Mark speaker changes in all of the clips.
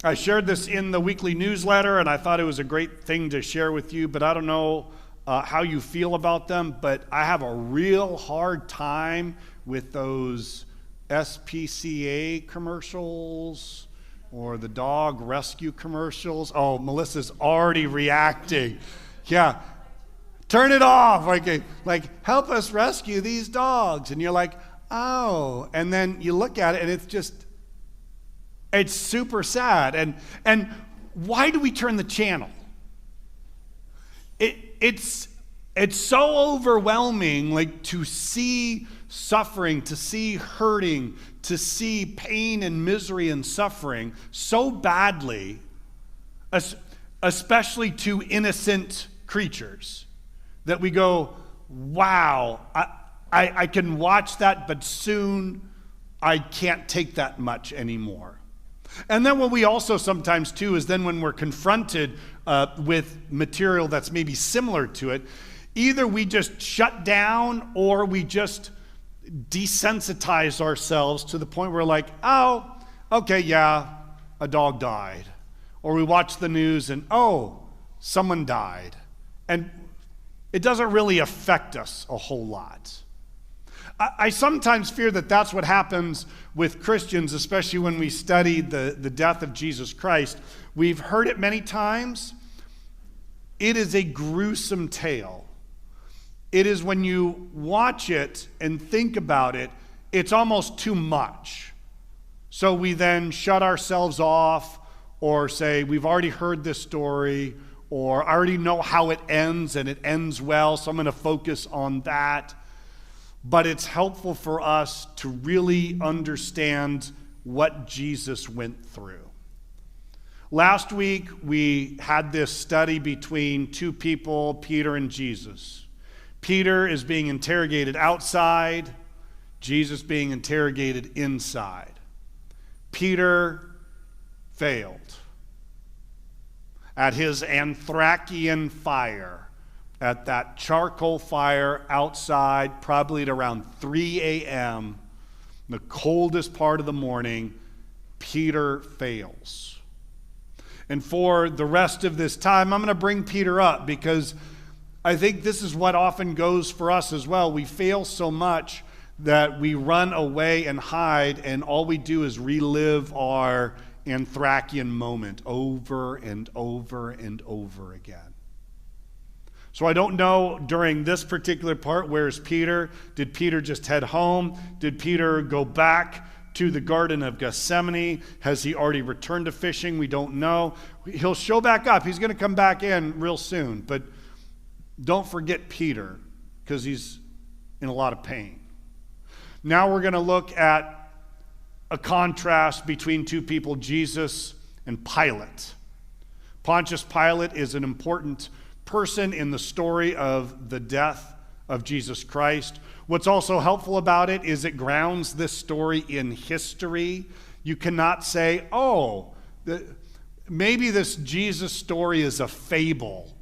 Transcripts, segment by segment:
Speaker 1: I shared this in the weekly newsletter, and I thought it was a great thing to share with you, but I don't know how you feel about them, but I have a real hard time with those SPCA commercials or the dog rescue commercials. Oh, Melissa's already reacting. Yeah, turn it off. Like help us rescue these dogs. And you're like, oh. And then you look at it, and it's super sad. And why do we turn the channel? It's so overwhelming, like to see suffering, to see hurting, to see pain and misery and suffering so badly, especially to innocent creatures, that we go, wow, I can watch that, but soon I can't take that much anymore. And then what we also sometimes too is then when we're confronted with material that's maybe similar to it, either we just shut down or we just desensitize ourselves to the point where we're like, oh, okay, yeah, a dog died. Or we watch the news and, oh, someone died. And it doesn't really affect us a whole lot. I sometimes fear that that's what happens with Christians, especially when we study the death of Jesus Christ. We've heard it many times. It is a gruesome tale. It is when you watch it and think about it, it's almost too much. So we then shut ourselves off or say, we've already heard this story, or I already know how it ends and it ends well, so I'm going to focus on that. But it's helpful for us to really understand what Jesus went through. Last week, we had this study between two people, Peter and Jesus. Peter is being interrogated outside, Jesus being interrogated inside. Peter failed at his Anthracian fire, at that charcoal fire outside, probably at around 3 a.m., the coldest part of the morning. Peter fails. And for the rest of this time, I'm going to bring Peter up because I think this is what often goes for us as well. We fail so much that we run away and hide, and all we do is relive our Anthracian moment over and over and over again. So I don't know during this particular part, where's Peter? Did Peter just head home? Did Peter go back to the Garden of Gethsemane? Has he already returned to fishing? We don't know. He'll show back up. He's going to come back in real soon. But don't forget Peter, because he's in a lot of pain. Now we're going to look at a contrast between two people, Jesus and Pilate. Pontius Pilate is an important person in the story of the death of Jesus Christ. What's also helpful about it is it grounds this story in history. You cannot say, oh, maybe this Jesus story is a fable.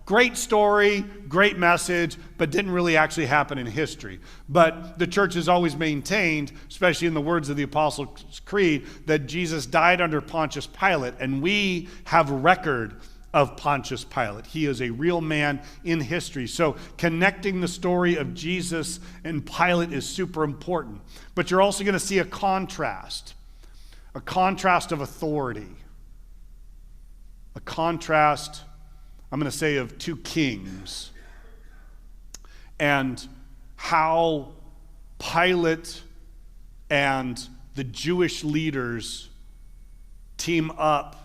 Speaker 1: Great story, great message, but didn't really actually happen in history. But the church has always maintained, especially in the words of the Apostles' Creed, that Jesus died under Pontius Pilate, and we have record of Pontius Pilate. He is a real man in history. So connecting the story of Jesus and Pilate is super important. But you're also going to see a contrast of authority, a contrast, I'm going to say, of two kings, and how Pilate and the Jewish leaders team up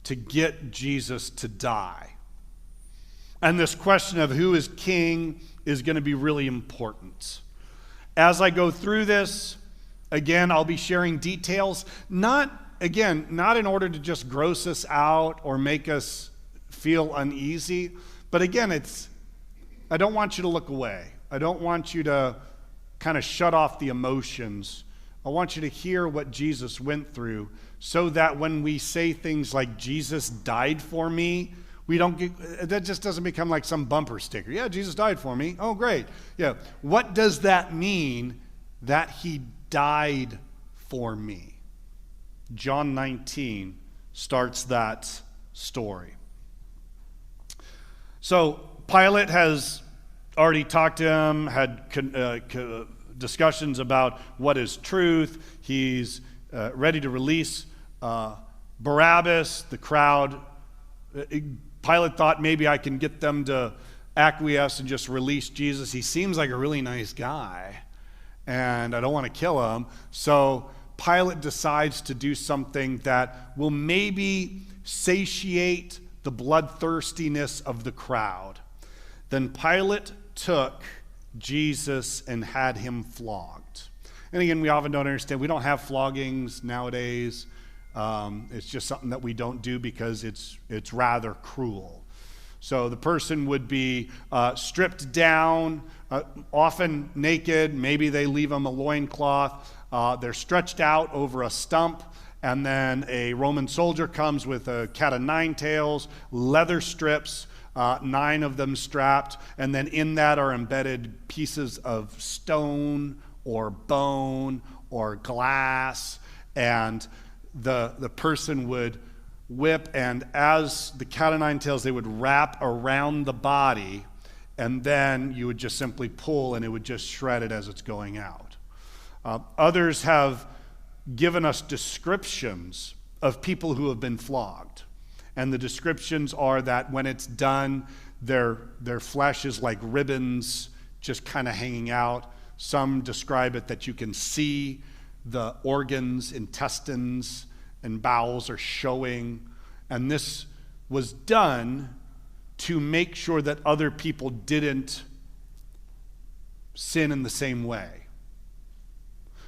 Speaker 1: to get Jesus to die. And this question of who is king is going to be really important. As I go through this, again, I'll be sharing details, not in order to just gross us out or make us feel uneasy, but again, I don't want you to look away. I don't want you to kind of shut off the emotions. I want you to hear what Jesus went through, so that when we say things like Jesus died for me, that just doesn't become like some bumper sticker. Yeah, Jesus died for me. Oh, great. Yeah. What does that mean, that he died for me? John 19 starts that story. So Pilate has already talked to him, had discussions about what is truth. He's ready to release Barabbas. The crowd, Pilate thought maybe I can get them to acquiesce and just release Jesus. He seems like a really nice guy, and I don't want to kill him. So Pilate decides to do something that will maybe satiate the bloodthirstiness of the crowd. Then Pilate took Jesus and had him flogged. And again, we often don't understand. We don't have floggings nowadays. It's just something that we don't do because it's rather cruel. So the person would be stripped down, often naked. Maybe they leave them a loincloth. They're stretched out over a stump, and then a Roman soldier comes with a cat of nine tails, leather strips, 9 of them strapped, and then in that are embedded pieces of stone or bone or glass, and the person would whip, and as the cat of nine tails, they would wrap around the body, and then you would just simply pull, and it would just shred it as it's going out. Others have given us descriptions of people who have been flogged. And the descriptions are that when it's done, their flesh is like ribbons just kind of hanging out. Some describe it that you can see the organs, intestines, and bowels are showing. And this was done to make sure that other people didn't sin in the same way.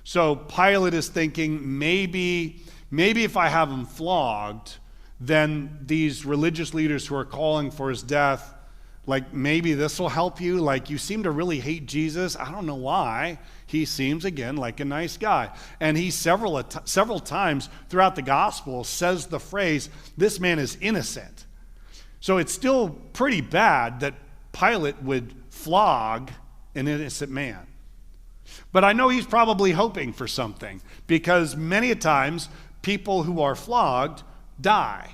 Speaker 1: So Pilate is thinking, maybe if I have him flogged, then these religious leaders who are calling for his death, like, maybe this will help you. Like, you seem to really hate Jesus. I don't know why. He seems, again, like a nice guy. And he several times throughout the gospel says the phrase, this man is innocent. So it's still pretty bad that Pilate would flog an innocent man. But I know he's probably hoping for something, because many a times people who are flogged die.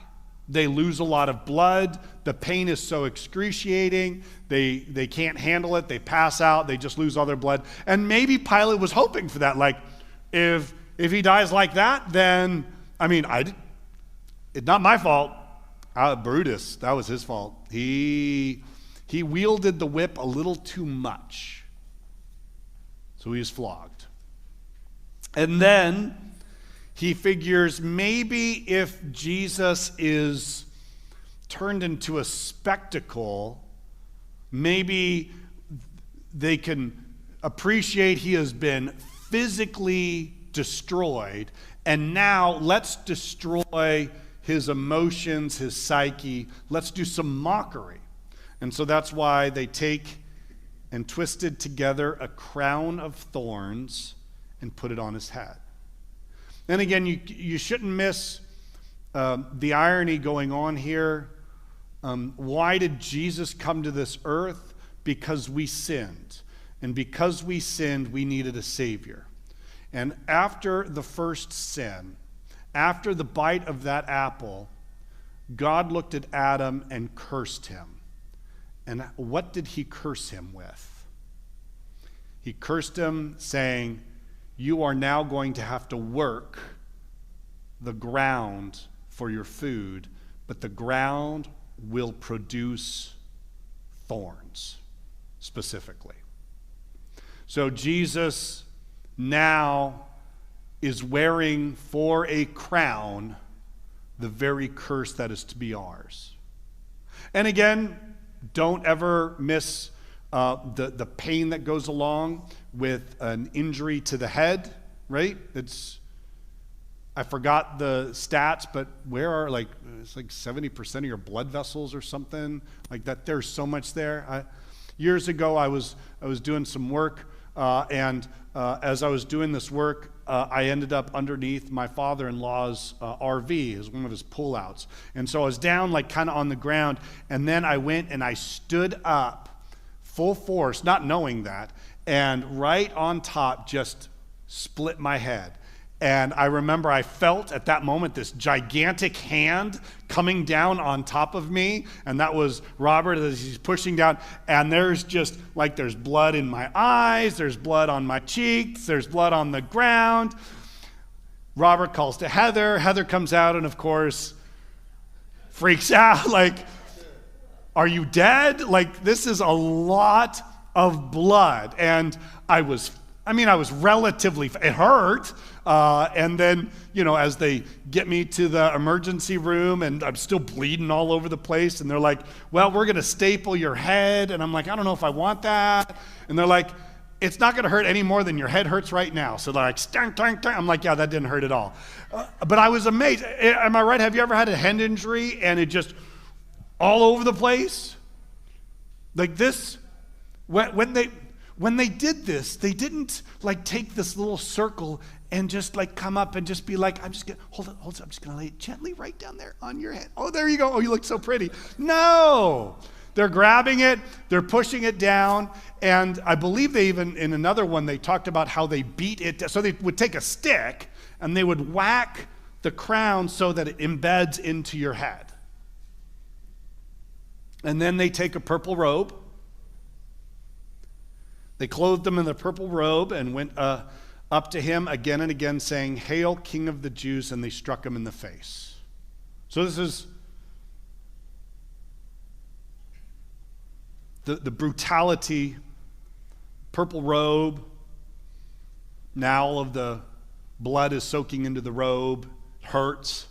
Speaker 1: They lose a lot of blood. The pain is so excruciating. They can't handle it. They pass out. They just lose all their blood. And maybe Pilate was hoping for that. Like, if he dies like that, then, I mean, it's not my fault. Brutus, that was his fault. He wielded the whip a little too much. So he was flogged. And then he figures maybe if Jesus is turned into a spectacle, maybe they can appreciate he has been physically destroyed, and now let's destroy his emotions, his psyche. Let's do some mockery. And so that's why they take and twisted together a crown of thorns and put it on his head. And again, you shouldn't miss the irony going on here. Why did Jesus come to this earth? Because we sinned. And because we sinned, we needed a Savior. And after the first sin, after the bite of that apple, God looked at Adam and cursed him. And what did he curse him with? He cursed him saying, you are now going to have to work the ground for your food, but the ground will produce thorns, specifically. So Jesus now is wearing for a crown the very curse that is to be ours. And again, don't ever miss the pain that goes along with an injury to the head, right? I forgot the stats, but it's like 70% of your blood vessels or something like that. There's so much there. Years ago, I was doing some work, and as I was doing this work, I ended up underneath my father-in-law's RV. It was one of his pullouts. And so I was down like kind of on the ground, and then I went and I stood up full force, not knowing that, and right on top just split my head. And I remember I felt at that moment this gigantic hand coming down on top of me. And that was Robert as he's pushing down. And there's just like there's blood in my eyes. There's blood on my cheeks. There's blood on the ground. Robert calls to Heather. Heather comes out and, of course, freaks out. Like, are you dead? Like, this is a lot of blood. And I was relatively, it hurt. And then, as they get me to the emergency room and I'm still bleeding all over the place. And they're like, well, we're going to staple your head. And I'm like, I don't know if I want that. And they're like, it's not going to hurt any more than your head hurts right now. So they're like, stank, stank, stank. I'm like, yeah, that didn't hurt at all. But I was amazed. Am I right? Have you ever had a head injury and it just all over the place? Like this, when they did this, they didn't like take this little circle and just like come up and just be like, I'm just gonna hold it, I'm just gonna lay it gently right down there on your head. Oh, there you go. Oh, you look so pretty. No, they're grabbing it, they're pushing it down, and I believe they even in another one they talked about how they beat it. So they would take a stick and they would whack the crown so that it embeds into your head. And then they take a purple robe. They clothed him in the purple robe and went up to him again and again saying, "Hail, King of the Jews," and they struck him in the face. So this is the brutality, purple robe. Now all of the blood is soaking into the robe. It hurts.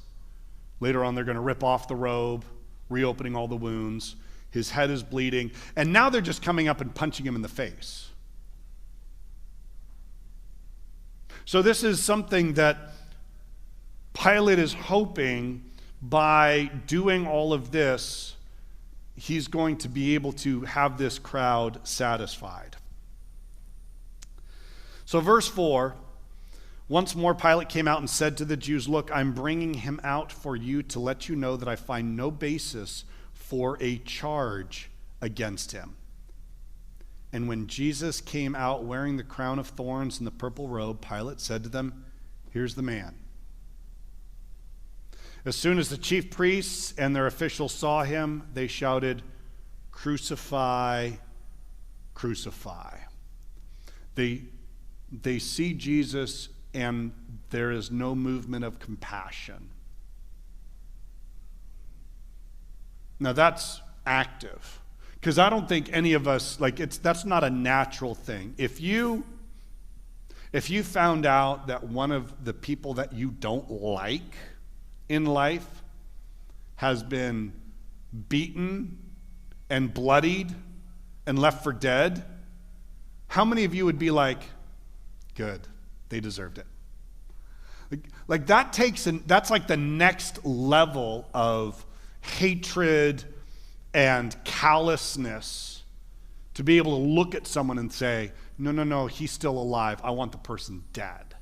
Speaker 1: Later on they're going to rip off the robe, reopening all the wounds. His head is bleeding. And now they're just coming up and punching him in the face. So this is something that Pilate is hoping by doing all of this, he's going to be able to have this crowd satisfied. So verse 4, once more Pilate came out and said to the Jews, "Look, I'm bringing him out for you to let you know that I find no basis for a charge against him." And when Jesus came out wearing the crown of thorns and the purple robe, Pilate said to them, "Here's the man." As soon as the chief priests and their officials saw him, they shouted, "Crucify, crucify." They see Jesus and there is no movement of compassion. Now that's active, because I don't think any of us, that's not a natural thing. If you found out that one of the people that you don't like in life has been beaten and bloodied and left for dead, how many of you would be like, good, they deserved it? Like that's like the next level of hatred and callousness, to be able to look at someone and say, no, he's still alive. I want the person dead.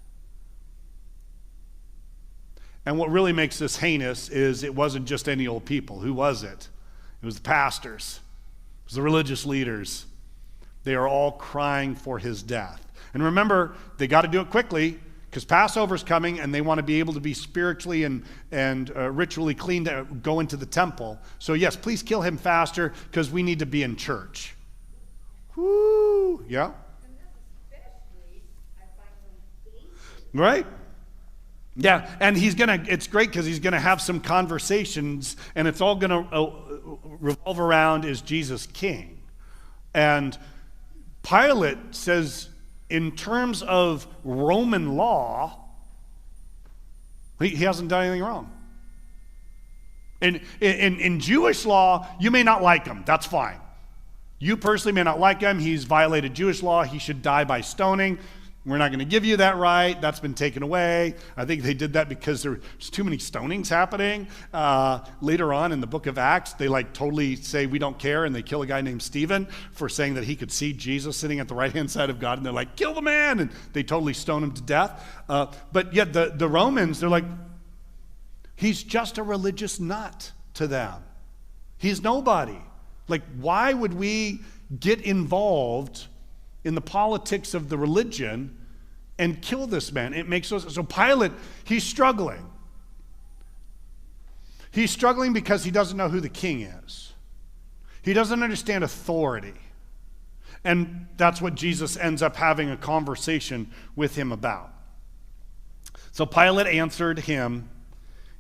Speaker 1: And what really makes this heinous is it wasn't just any old people. Who was it? It was the pastors. It was the religious leaders. They are all crying for his death. And remember, they got to do it quickly, because Passover's coming and they want to be able to be spiritually and ritually clean to go into the temple. So yes, please kill him faster, because we need to be in church. Whoo, yeah. Right? Yeah, and it's great because he's going to have some conversations and it's all going to revolve around, is Jesus king? And Pilate says, in terms of Roman law, he hasn't done anything wrong. In Jewish law, you may not like him. That's fine. You personally may not like him. He's violated Jewish law. He should die by stoning. We're not going to give you that right. That's been taken away. I think they did that because there's too many stonings happening. Later on in the book of Acts, they totally say we don't care, and they kill a guy named Stephen for saying that he could see Jesus sitting at the right-hand side of God, and they're like, kill the man, and they totally stone him to death. But yet the Romans, they're like, he's just a religious nut to them. He's nobody. Why would we get involved in the politics of the religion and kill this man. It makes so Pilate, he's struggling. He's struggling because he doesn't know who the king is. He doesn't understand authority. And that's what Jesus ends up having a conversation with him about. So Pilate answered him,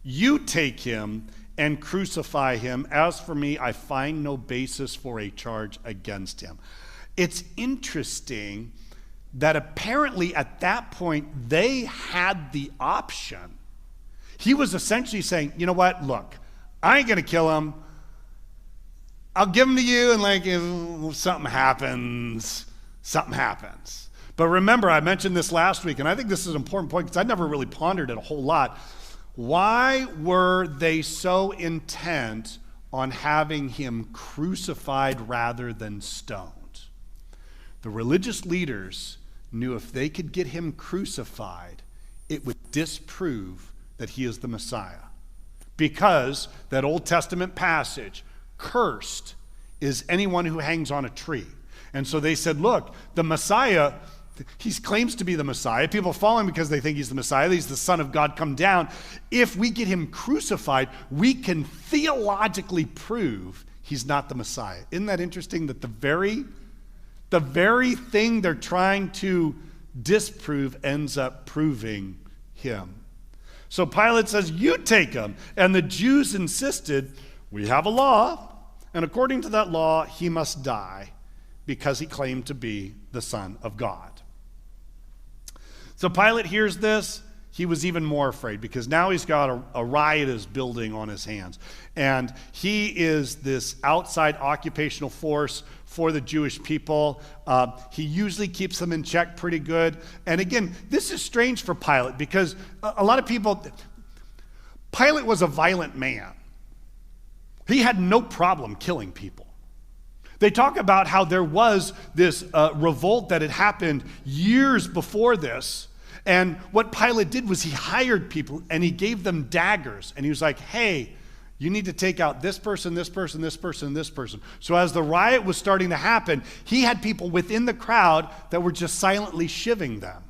Speaker 1: "You take him and crucify him. As for me, I find no basis for a charge against him." It's interesting that apparently at that point they had the option. He was essentially saying, you know what, look, I ain't gonna kill him. I'll give him to you, and like if something happens, something happens. But remember, I mentioned this last week, and I think this is an important point because I never really pondered it a whole lot. Why were they so intent on having him crucified rather than stoned? The religious leaders knew if they could get him crucified, it would disprove that he is the Messiah. Because that Old Testament passage, cursed is anyone who hangs on a tree. And so they said, look, the Messiah, he claims to be the Messiah. People follow him because they think he's the Messiah. He's the Son of God come down. If we get him crucified, we can theologically prove he's not the Messiah. Isn't that interesting that the very thing they're trying to disprove ends up proving him? So Pilate says, you take him. And the Jews insisted, we have a law, and according to that law, he must die because he claimed to be the Son of God. So Pilate hears this. He was even more afraid because now he's got a riotous building on his hands. And he is this outside occupational force for the Jewish people. He usually keeps them in check pretty good. And again, this is strange for Pilate because a lot of people, Pilate was a violent man. He had no problem killing people. They talk about how there was this revolt that had happened years before this. And what Pilate did was he hired people and he gave them daggers. And he was like, hey, you need to take out this person, this person, this person, this person. So as the riot was starting to happen, he had people within the crowd that were just silently shivving them.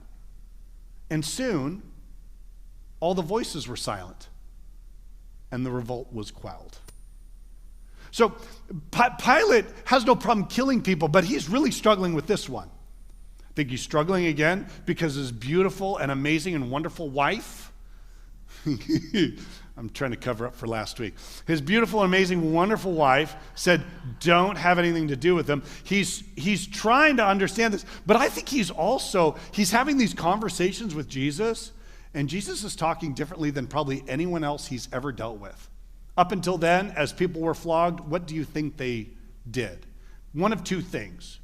Speaker 1: And soon, all the voices were silent. And the revolt was quelled. So Pilate has no problem killing people, but he's really struggling with this one. I think he's struggling again because his beautiful and amazing and wonderful wife, I'm trying to cover up for last week. His beautiful, amazing, wonderful wife said, don't have anything to do with him. He's trying to understand this, but I think he's having these conversations with Jesus, and Jesus is talking differently than probably anyone else he's ever dealt with. Up until then, as people were flogged, what do you think they did? One of two things.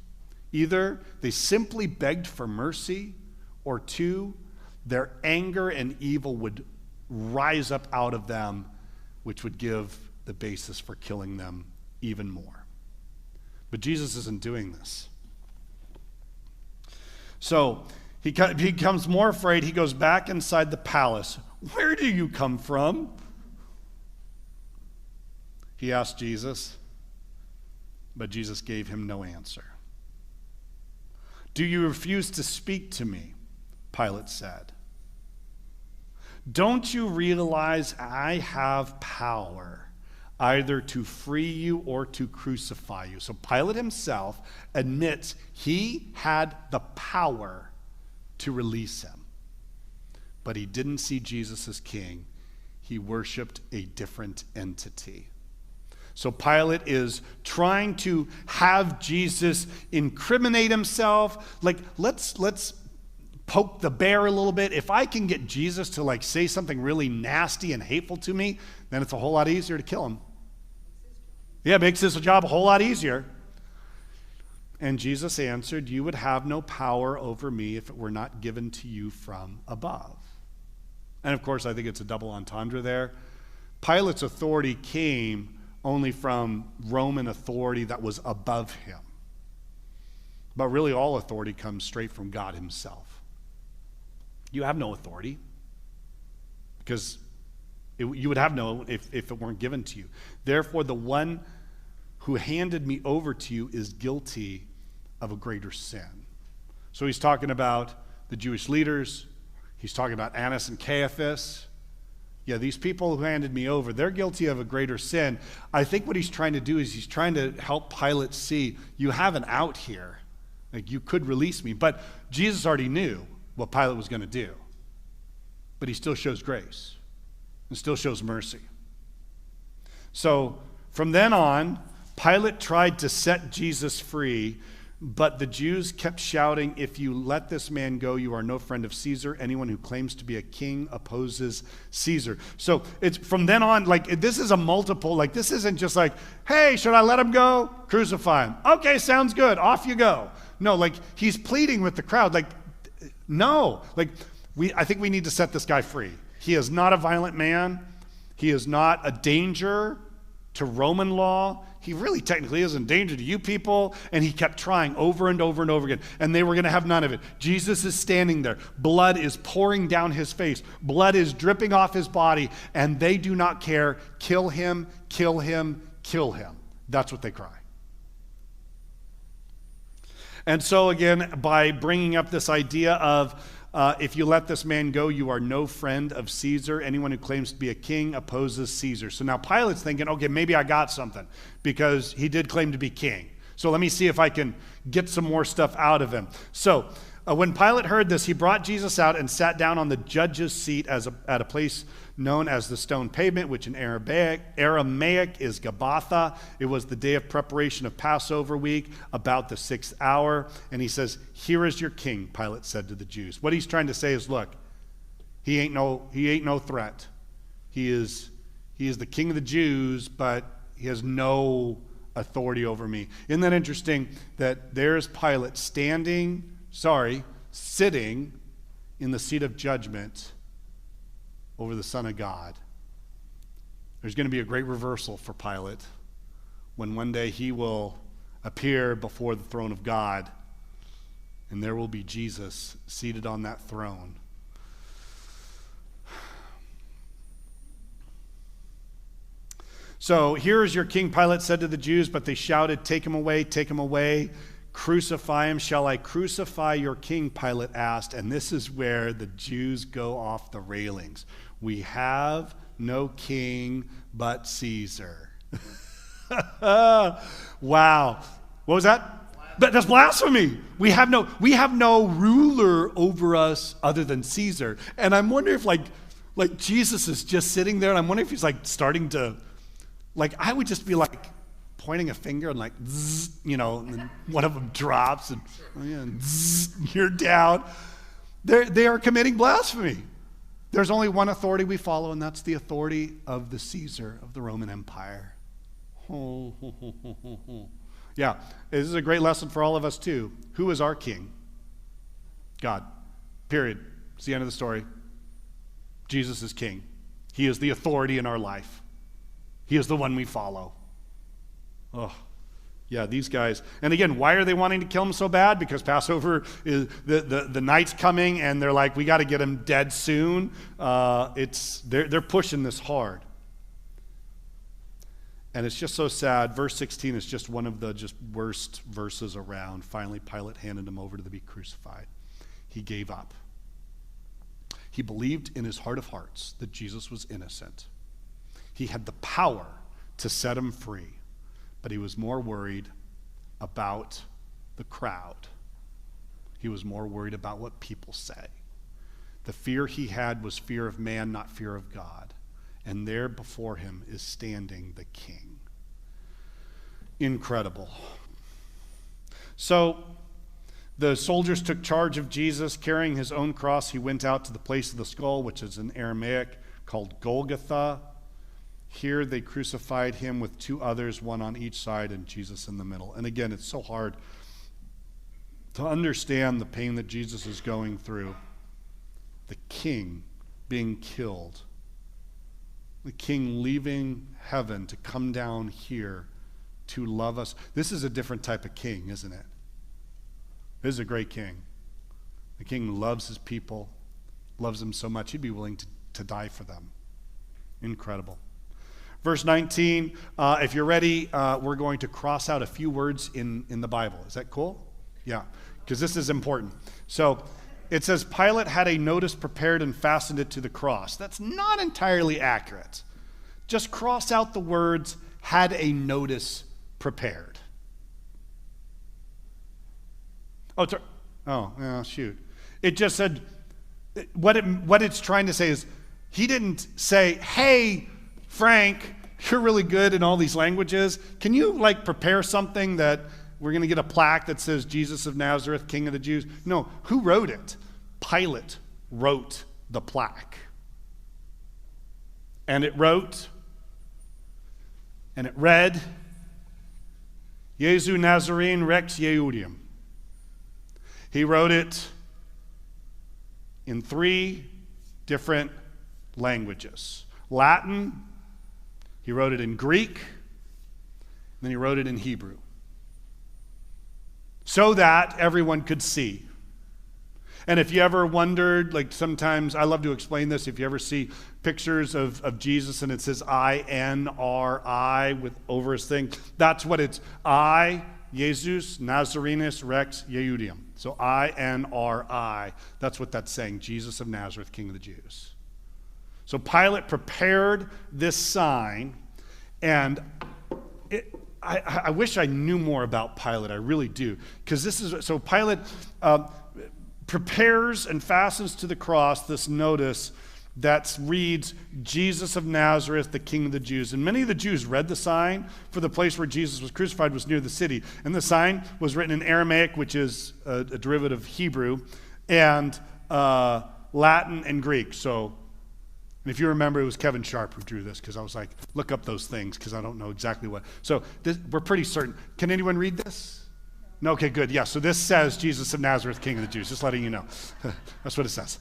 Speaker 1: Either they simply begged for mercy, or two, their anger and evil would rise up out of them, which would give the basis for killing them even more. But Jesus isn't doing this. So he becomes more afraid. He goes back inside the palace. Where do you come from? He asked Jesus, but Jesus gave him no answer. Do you refuse to speak to me? Pilate said. Don't you realize I have power either to free you or to crucify you? So Pilate himself admits he had the power to release him. But he didn't see Jesus as king. He worshiped a different entity. So Pilate is trying to have Jesus incriminate himself. Like, let's poke the bear a little bit. If I can get Jesus to like say something really nasty and hateful to me, then it's a whole lot easier to kill him. Yeah, it makes his job a whole lot easier. And Jesus answered, you would have no power over me if it were not given to you from above. And of course, I think it's a double entendre there. Pilate's authority came only from Roman authority that was above him. But really all authority comes straight from God himself. You have no authority because you would have no if it weren't given to you. Therefore, the one who handed me over to you is guilty of a greater sin. So he's talking about the Jewish leaders. He's talking about Annas and Caiaphas. Yeah, these people who handed me over, they're guilty of a greater sin. I think what he's trying to do is he's trying to help Pilate see, you have an out here. Like, you could release me. But Jesus already knew what Pilate was going to do. But he still shows grace and still shows mercy. So from then on, Pilate tried to set Jesus free, but the Jews kept shouting, if you let this man go, you are no friend of Caesar. Anyone who claims to be a king opposes Caesar. So it's from then on, like, this is a multiple, like, this isn't just like, hey, should I let him go? Crucify him. Okay, sounds good. Off you go. No, like, he's pleading with the crowd. Like, no. Like, I think we need to set this guy free. He is not a violent man. He is not a danger to Roman law. He really technically is in danger to you people. And he kept trying over and over and over again. And they were going to have none of it. Jesus is standing there. Blood is pouring down his face. Blood is dripping off his body. And they do not care. Kill him, kill him, kill him. That's what they cry. And so again, by bringing up this idea of if you let this man go, you are no friend of Caesar. Anyone who claims to be a king opposes Caesar. So now Pilate's thinking, okay, maybe I got something because he did claim to be king. So let me see if I can get some more stuff out of him. So when Pilate heard this, he brought Jesus out and sat down on the judge's seat at a place known as the Stone Pavement, which in Aramaic is Gabbatha. It was the day of preparation of Passover week, about the 6th hour. And he says, here is your king, Pilate said to the Jews. What he's trying to say is, look, he ain't no threat. He is the king of the Jews, but he has no authority over me. Isn't that interesting that there's Pilate sitting in the seat of judgment over the Son of God. There's going to be a great reversal for Pilate when one day he will appear before the throne of God, and there will be Jesus seated on that throne. So here is your king, Pilate said to the Jews, but they shouted, take him away, take him away. Crucify him. Shall I crucify your king? Pilate asked. And this is where the Jews go off the railings. We have no king but Caesar. Wow. What was that? That's blasphemy. We have no ruler over us other than Caesar. And I'm wondering if like Jesus is just sitting there, and I'm wondering if he's like starting to, like, I would just be like pointing a finger and like, zzz, and then one of them drops and zzz, you're down. They are committing blasphemy. There's only one authority we follow, and that's the authority of the Caesar of the Roman Empire. Yeah, this is a great lesson for all of us too. Who is our king? God. Period. It's the end of the story. Jesus is king. He is the authority in our life. He is the one we follow. Oh, yeah, these guys. And again, why are they wanting to kill him so bad? Because Passover is the night's coming, and they're like, we got to get him dead soon. They're pushing this hard. And it's just so sad. Verse 16 is just one of the just worst verses around. Finally, Pilate handed him over to be crucified. He gave up. He believed in his heart of hearts that Jesus was innocent. He had the power to set him free, but he was more worried about the crowd. He was more worried about what people say. The fear he had was fear of man, not fear of God. And there before him is standing the king. Incredible. So the soldiers took charge of Jesus. Carrying his own cross, he went out to the place of the skull, which is in Aramaic called Golgotha. Here they crucified him with two others, one on each side and Jesus in the middle. And again, it's so hard to understand the pain that Jesus is going through. The king being killed. The king leaving heaven to come down here to love us. This is a different type of king, isn't it? This is a great king. The king loves his people, loves them so much, he'd be willing to die for them. Incredible. Verse 19, if you're ready, we're going to cross out a few words in the Bible. Is that cool? Yeah, because this is important. So it says Pilate had a notice prepared and fastened it to the cross. That's not entirely accurate. Just cross out the words, had a notice prepared. Shoot. It just said, what it's trying to say is, he didn't say, hey, Frank, you're really good in all these languages. Can you prepare something that we're going to get a plaque that says Jesus of Nazareth, King of the Jews? No, who wrote it? Pilate wrote the plaque. And it read, Jesu Nazarene Rex Yehudim. He wrote it in 3 different languages. Latin, he wrote it in Greek, then he wrote it in Hebrew. So that everyone could see. And if you ever wondered, sometimes, I love to explain this, if you ever see pictures of Jesus and it says I-N-R-I over his thing, that's what it's, I, Jesus, Nazarenus, Rex, Yehudim. So I-N-R-I, that's what that's saying, Jesus of Nazareth, King of the Jews. So Pilate prepared this sign, and I wish I knew more about Pilate, I really do. Because so Pilate prepares and fastens to the cross this notice that reads, Jesus of Nazareth, the King of the Jews. And many of the Jews read the sign, for the place where Jesus was crucified was near the city. And the sign was written in Aramaic, which is a derivative of Hebrew, and Latin and Greek. So, and if you remember, it was Kevin Sharp who drew this, because I was like, look up those things, because I don't know exactly what. So we're pretty certain. Can anyone read this? No? Okay, good. Yeah, so this says Jesus of Nazareth, King of the Jews, just letting you know. That's what it says.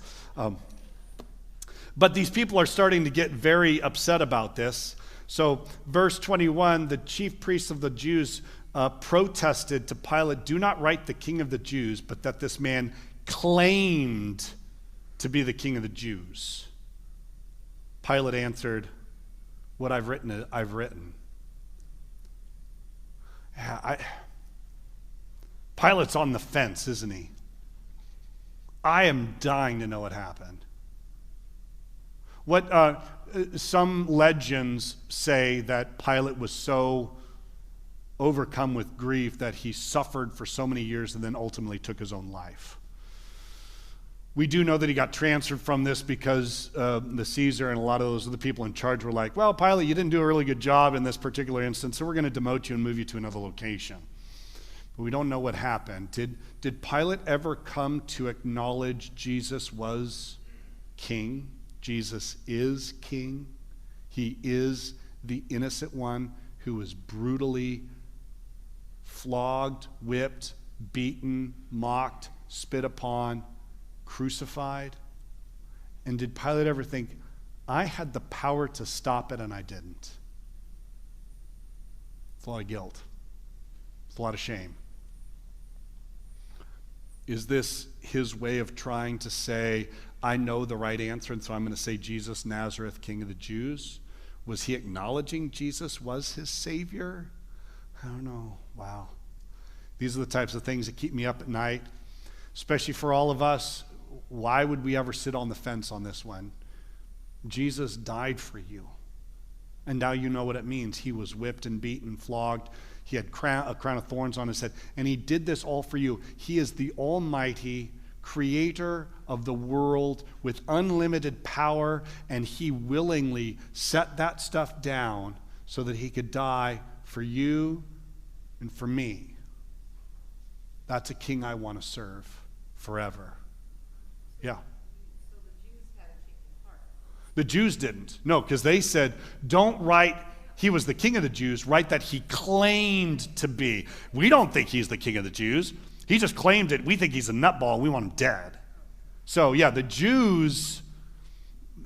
Speaker 1: But these people are starting to get very upset about this. So verse 21, the chief priests of the Jews protested to Pilate, do not write the King of the Jews, but that this man claimed to be the King of the Jews. Pilate answered, what I've written, I've written. Yeah, Pilate's on the fence, isn't he? I am dying to know what happened. What some legends say that Pilate was so overcome with grief that he suffered for so many years and then ultimately took his own life. We do know that he got transferred from this because the Caesar and a lot of those other people in charge were like, well, Pilate, you didn't do a really good job in this particular instance, so we're going to demote you and move you to another location. But we don't know what happened. Did Pilate ever come to acknowledge Jesus was king? Jesus is king. He is the innocent one who was brutally flogged, whipped, beaten, mocked, spit upon, crucified. And did Pilate ever think, I had the power to stop it and I didn't? It's a lot of guilt. It's a lot of shame. Is this his way of trying to say, I know the right answer, and so I'm going to say Jesus, Nazareth, King of the Jews? Was he acknowledging Jesus was his Savior? I don't know. Wow. These are the types of things that keep me up at night, especially for all of us. Why would we ever sit on the fence on this one? Jesus died for you. And now you know what it means. He was whipped and beaten, flogged. He had a crown of thorns on his head. And he did this all for you. He is the almighty creator of the world with unlimited power, and he willingly set that stuff down so that he could die for you and for me. That's a king I want to serve forever. Yeah.
Speaker 2: So the Jews had a change of heart.
Speaker 1: The Jews didn't. No, because they said, don't write he was the king of the Jews, write that he claimed to be. We don't think he's the king of the Jews. He just claimed it. We think he's a nutball and we want him dead. So yeah, the Jews,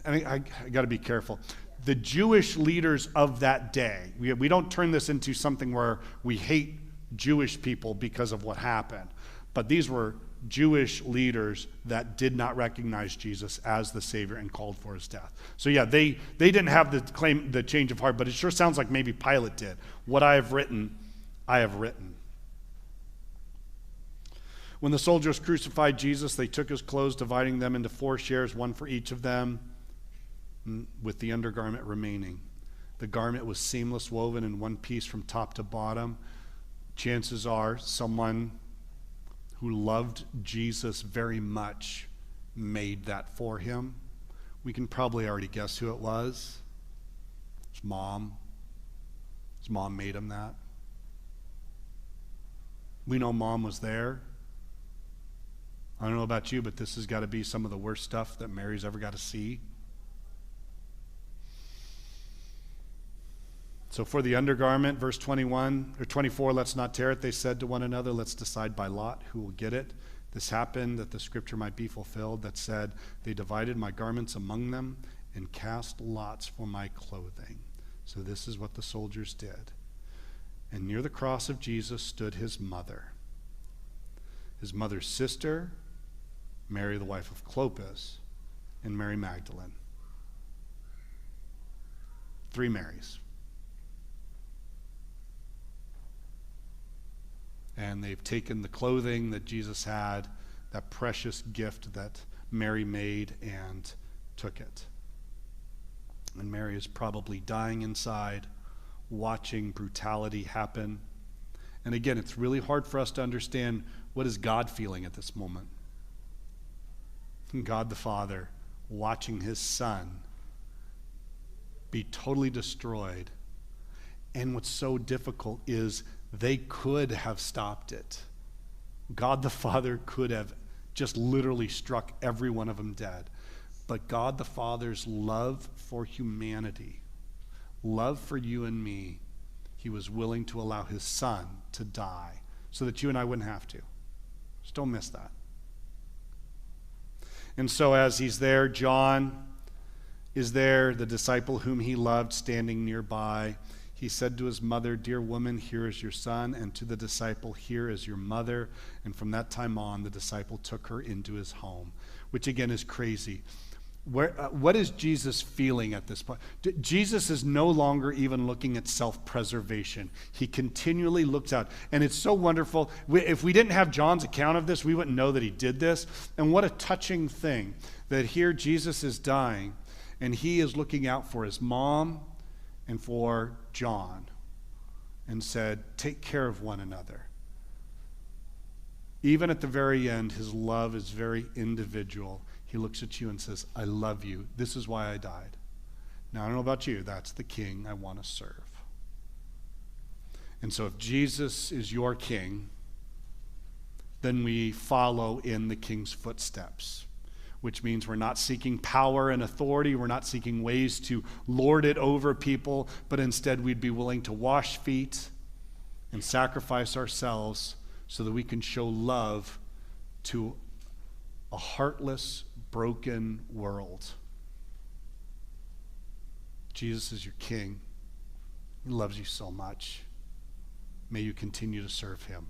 Speaker 1: I got to be careful. The Jewish leaders of that day, we don't turn this into something where we hate Jewish people because of what happened. But these were Jewish leaders that did not recognize Jesus as the Savior and called for his death. So yeah, they didn't have the change of heart, but it sure sounds like maybe Pilate did. What I have written, I have written. When the soldiers crucified Jesus, they took his clothes, dividing them into 4 shares, one for each of them, with the undergarment remaining. The garment was seamless, woven in one piece from top to bottom. Chances are someone who loved Jesus very much made that for him. We can probably already guess who it was. His mom. His mom made him that. We know mom was there. I don't know about you, but this has got to be some of the worst stuff that Mary's ever got to see. So for the undergarment, verse 21 or 24, let's not tear it. They said to one another, let's decide by lot who will get it. This happened that the scripture might be fulfilled that said, they divided my garments among them and cast lots for my clothing. So this is what the soldiers did. And near the cross of Jesus stood his mother's sister, Mary, the wife of Clopas, and Mary Magdalene. 3 Marys. And they've taken the clothing that Jesus had, that precious gift that Mary made, and took it. And Mary is probably dying inside, watching brutality happen. And again, it's really hard for us to understand, what is God feeling at this moment? God the Father watching his son be totally destroyed. And what's so difficult is they could have stopped it. God the Father could have just literally struck every one of them dead. But God the Father's love for humanity, love for you and me, he was willing to allow his son to die so that you and I wouldn't have to. Just don't miss that. And so as he's there, John is there, the disciple whom he loved, standing nearby. He said to his mother, dear woman, here is your son, and to the disciple, here is your mother. And from that time on, the disciple took her into his home, which again is crazy. What is Jesus feeling at this point? Jesus is no longer even looking at self-preservation. He continually looks out. And it's so wonderful. If we didn't have John's account of this, we wouldn't know that he did this. And what a touching thing that here Jesus is dying, and he is looking out for his mom and for John, and said, take care of one another. Even at the very end, his love is very individual. He looks at you and says, I love you. This is why I died. Now, I don't know about you. That's the king I want to serve. And so if Jesus is your king, then we follow in the king's footsteps, which means we're not seeking power and authority. We're not seeking ways to lord it over people, but instead we'd be willing to wash feet and sacrifice ourselves so that we can show love to a heartless, broken world. Jesus is your king. He loves you so much. May you continue to serve him.